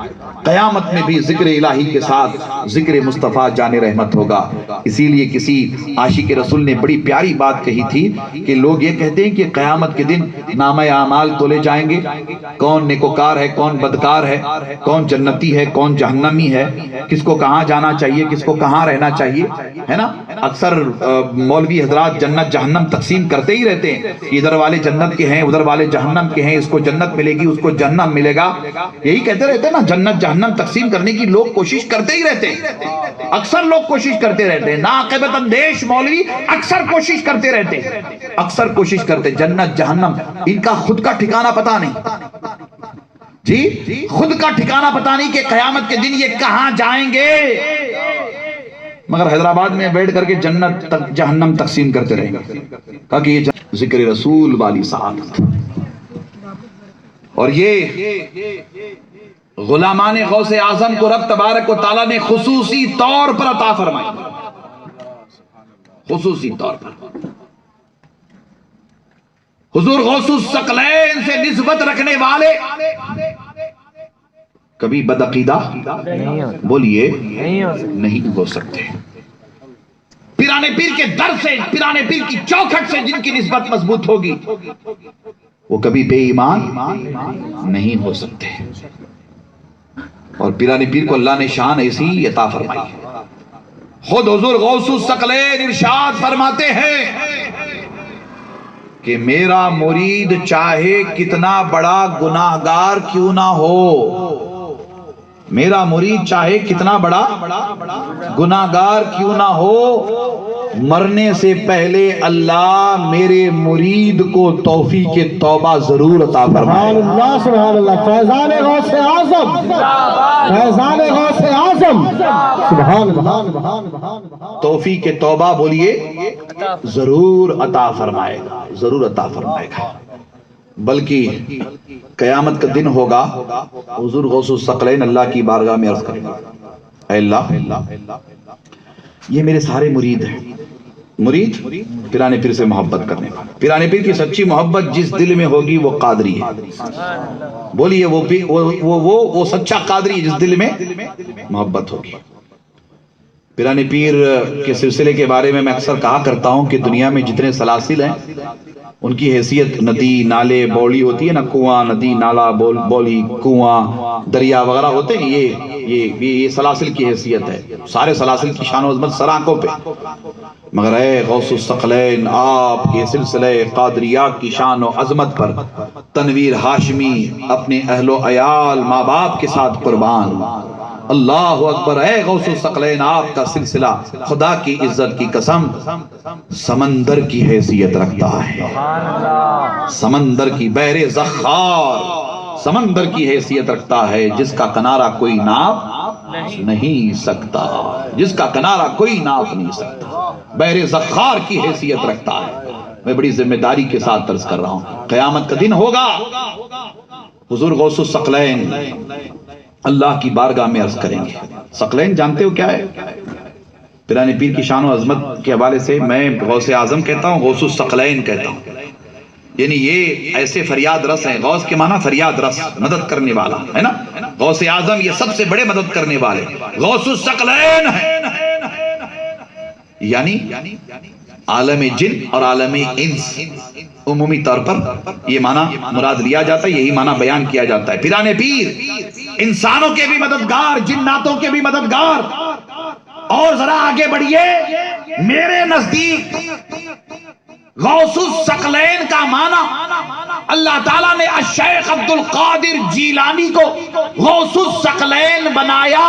قیامت میں بھی ذکر الہی کے ساتھ ذکر مصطفیٰ جان رحمت ہوگا. اسی لیے کسی عاشق رسول نے بڑی پیاری بات کہی تھی کہ لوگ یہ کہتے ہیں کہ قیامت کے دن نامہ اعمال تولے جائیں گے, کون نیکوکار ہے, کون بدکار ہے, کون جنتی ہے, کون جہنمی ہے, کس کو کہاں جانا چاہیے, کس کو کہاں رہنا چاہیے, ہے نا. اکثر مولوی حضرات جنت جہنم تقسیم کرتے ہی رہتے ہیں, ادھر والے جنت کے ہیں, ادھر والے جہنم کے ہیں, اس کو جنت ملے گی, اس کو جہنم ملے گا, یہی کہتے رہتے ہیں نا. جنت جہنم تقسیم کرنے کی لوگ کوشش کرتے ہی رہتے ہیں, اکثر لوگ کوشش کرتے رہتے ہیں. ناقبت اندیش مولوی اکثر کوشش کرتے رہتے ہیں, اکثر کوشش کرتے. جنت جہنم ان کا خود کا ٹھکانہ پتہ نہیں. جی خود کا ٹھکانہ پتہ نہیں کہ قیامت کے دن یہ کہاں جائیں گے، مگر حیدرآباد میں بیٹھ کر کے جنت تک جہنم تقسیم کرتے رہیں گے، کہا کہ یہ ذکر رسول والی سعادت۔ اور یہ غلامان غوث اعظم کو رب تبارک و تعالیٰ نے خصوصی طور پر عطا فرمائی، خصوصی طور پر۔ حضور غوث الثقلین سے نسبت رکھنے والے کبھی بدعقیدہ بولیے نہیں ہو سکتے۔ پیران پیر کے در سے، پیران پیر کی چوکھٹ سے جن کی نسبت مضبوط ہوگی وہ کبھی بے ایمان نہیں ہو سکتے۔ اور پیران پیر کو اللہ نے شان ایسی عطا فرمائی ہے۔ خود حضور غوث الثقلین ارشاد فرماتے ہیں کہ میرا مرید چاہے کتنا بڑا گناہگار کیوں نہ ہو، میرا مرید چاہے کتنا بڑا گناہگار کیوں نہ ہو، مرنے سے پہلے اللہ میرے مرید کو توفیق توبہ ضرور عطا فرمائے۔ سبحان اللہ سبحان اللہ، فیضان غوث اعظم، فیضان غوث اعظم، سبحان اللہ۔ توفیق توبہ بولیے ضرور عطا فرمائے گا، ضرور عطا فرمائے گا۔ بلکہ قیامت کا دن ہوگا، حضور غوث الثقلین اللہ کی بارگاہ میں عرض کریں گے، اے اللہ یہ میرے سارے مرید ہیں۔ مرید پیران پیر سے محبت کرنے والا، پیران پیر کی سچی محبت جس دل میں ہوگی وہ قادری ہے، بولیے وہ سچا قادری جس دل میں محبت ہوگی۔ پیران پیر کے سلسلے کے بارے میں اکثر کہا کرتا ہوں کہ دنیا میں جتنے سلاسل ہیں ان کی حیثیت ندی نالے بولی ہوتی ہے نا، کنواں ندی نالا بولی کنواں دریا وغیرہ ہوتے ہیں، یہ سلاسل کی حیثیت ہے، سارے سلاسل کی شان و عظمت سر آنکھوں پہ، مگر اے غوث الثقلین آپ کے سلسلے قادریہ کی شان و عظمت پر تنویر ہاشمی اپنے اہل و عیال ماں باپ کے ساتھ قربان۔ اللہ اکبر، اے غوث الثقلین آپ کا سلسلہ خدا کی عزت کی قسم سمندر کی حیثیت رکھتا ہے، سمندر کی بحر زخار سمندر کی حیثیت رکھتا ہے، جس کا کنارہ کوئی ناپ نہیں سکتا، جس کا کنارہ کوئی ناپ نہیں سکتا، بحر زخار کی حیثیت رکھتا ہے۔ میں بڑی ذمہ داری کے ساتھ عرض کر رہا ہوں، قیامت کا دن ہوگا، حضور غوث الثقلین اللہ کی بارگاہ میں عرض کریں گے۔ ثقلین جانتے ہو کیا ہے؟ پیران پیر کی شان و عظمت کے حوالے سے میں غوث اعظم کہتا ہوں، غوث الثقلین کہتا ہوں، یعنی یہ ایسے فریاد رس ہیں۔ غوث کے معنی فریاد رس، مدد کرنے والا ہے نا، غوث اعظم یہ سب سے بڑے مدد کرنے والے، غوث الثقلین ہے، یعنی عالم جن اور عالم انس عمومی طور پر یہ معنی مراد لیا جاتا ہے، یہی معنی بیان کیا جاتا ہے۔ پیران پیر انسانوں کے بھی مددگار، جناتوں کے بھی مددگار۔ اور ذرا آگے بڑھیے، میرے نزدیک غوث الثقلین کا معنی اللہ تعالیٰ نے الشیخ عبد القادر جیلانی کو غوث الثقلین بنایا،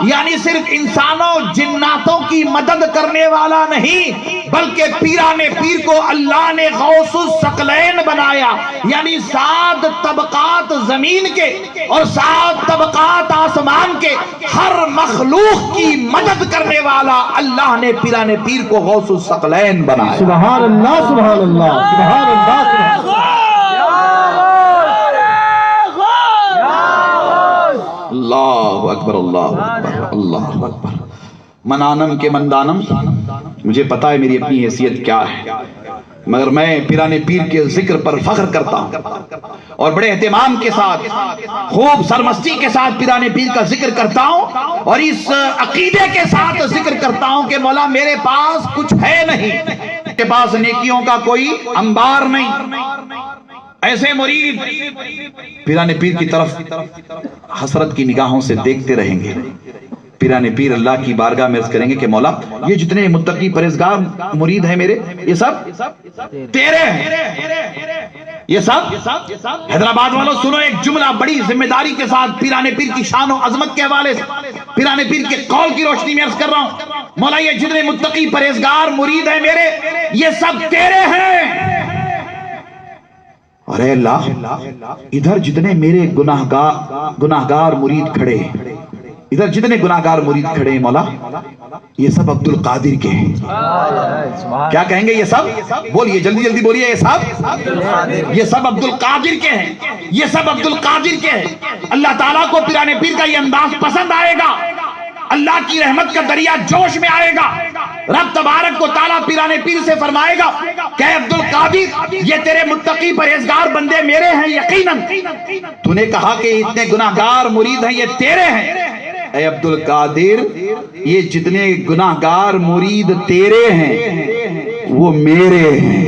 یعنی صرف انسانوں جناتوں کی مدد کرنے والا نہیں، بلکہ پیران پیر کو اللہ نے غوث الثقلین بنایا، یعنی 7 طبقات زمین کے اور 7 طبقات آسمان کے ہر مخلوق کی مدد کرنے والا اللہ نے پیران پیر کو غوث الثقلین بنایا۔ سبحان اللہ سبحان اللہ سبحان اللہ۔ اللہ اکبر اللہ اکبر اللہ اکبر۔ منانم کے مندانم، مجھے پتا ہے میری اپنی حیثیت کیا ہے، مگر میں پیران پیر کے ذکر پر فخر کرتا ہوں اور بڑے اہتمام کے ساتھ خوب سرمستی کے ساتھ پیران پیر کا ذکر کرتا ہوں، اور اس عقیدے کے ساتھ ذکر کرتا ہوں کہ مولا میرے پاس کچھ ہے نہیں، کے پاس نیکیوں کا کوئی انبار نہیں۔ ایسے مرید پیران پیر کی طرف حسرت کی نگاہوں سے دیکھتے رہیں گے۔ پیران پیر اللہ کی بارگاہ میں عرض کریں گے کہ مولا یہ جتنے متقی پرہیزگار مرید ہیں میرے، یہ سب تیرے ہیں، یہ سب حیدرآباد والوں سنو ایک جملہ بڑی ذمہ داری کے ساتھ پیران پیر کی شان و عظمت کے حوالے سے پیران پیر کے قول کی روشنی میں عرض کر رہا ہوں، مولا یہ جتنے متقی پرہیزگار مرید ہیں میرے، یہ سب تیرے ہیں۔ اور اے اللہ ادھر جتنے میرے گناہگار مرید کھڑے ہیں، ادھر جتنے گناہگار مرید کھڑے ہیں مولا، یہ سب عبد القادر کے ہیں۔ کیا کہیں گے یہ سب؟ بولیے جلدی جلدی بولیے، یہ سب عبد القادر کے ہیں، یہ سب عبد القادر کے ہیں۔ اللہ تعالیٰ کو پیران پیر کا یہ انداز پسند آئے گا، اللہ کی رحمت کا دریا جوش میں آئے گا۔ رب تبارک و تعالیٰ پیران پیر سے فرمائے گا کہ اے عبد القادر، یہ تیرے متقی پرہیزگار بندے میرے ہیں یقیناً، تو نے کہا کہ اتنے گناہگار مرید ہیں یہ تیرے ہیں۔ اے عبد القادر، یہ جتنے گناہگار مرید تیرے ہیں وہ میرے ہیں،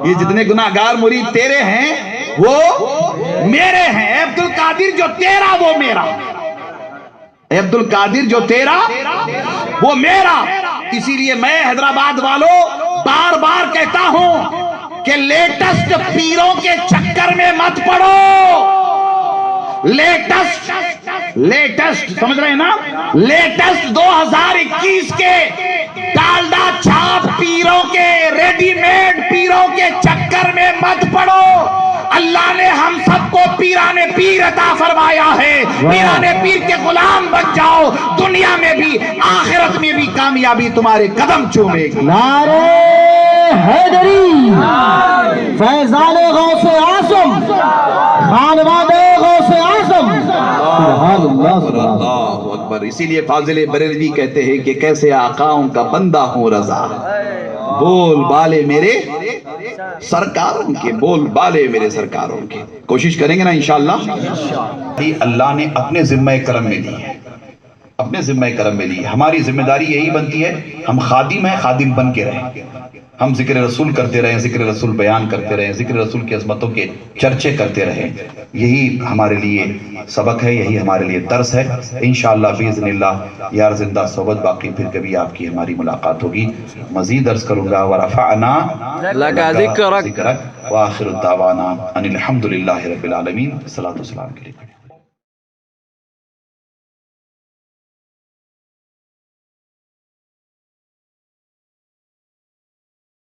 یہ جتنے گناہگار مرید تیرے ہیں وہ میرے ہیں۔ اے عبد القادر جو تیرا وہ میرا، اے عبد القادر جو تیرا وہ میرا۔ اسی لیے میں حیدرآباد والوں بار بار کہتا ہوں کہ لیٹسٹ پیروں کے چکر میں مت پڑو۔ لیٹسٹ سمجھ رہے ہیں نا؟ لیٹسٹ 2021 کے ڈالڈا چھاپ پیروں کے، ریڈی میڈ پیروں کے چکر میں مت پڑو۔ اللہ نے ہم سب کو پیران پیر عطا فرمایا ہے، پیران پیر کے غلام بن جاؤ، دنیا میں بھی آخرت میں بھی کامیابی تمہارے قدم چومے گی۔ نعرہ حیدری، فیضان غوث اعظم، خانواد غوث اعظم، سبحان اللہ سبحان اللہ۔ اللہ اکبر۔ اسی لیے فاضل بریلوی کہتے ہیں کہ کیسے آقاؤں کا بندہ ہوں رضا، بول بالے میرے سرکاروں کے، بول بالے میرے سرکاروں کے۔ کوشش کریں گے نا انشاءاللہ۔ اللہ نے اپنے ذمہ کرم میں لی ہے، اپنے ذمہ کرم میں لی۔ ہماری ذمہ داری یہی بنتی ہے، ہم خادم ہیں، خادم بن کے رہیں، ہم ذکر رسول کرتے رہیں، ذکر رسول بیان کرتے رہیں، ذکر رسول کی عظمتوں کے چرچے کرتے رہیں۔ یہی ہمارے لیے سبق ہے، یہی ہمارے لیے درس ہے۔ انشاءاللہ باذن اللہ یار زندہ صحبت باقی، پھر کبھی آپ کی ہماری ملاقات ہوگی۔ مزید عرض کروں گا ورفعنا لک ذکرک وآخر الدعوانا ان الحمد للہ رب العالمین۔ صلاۃ والسلام کے لیے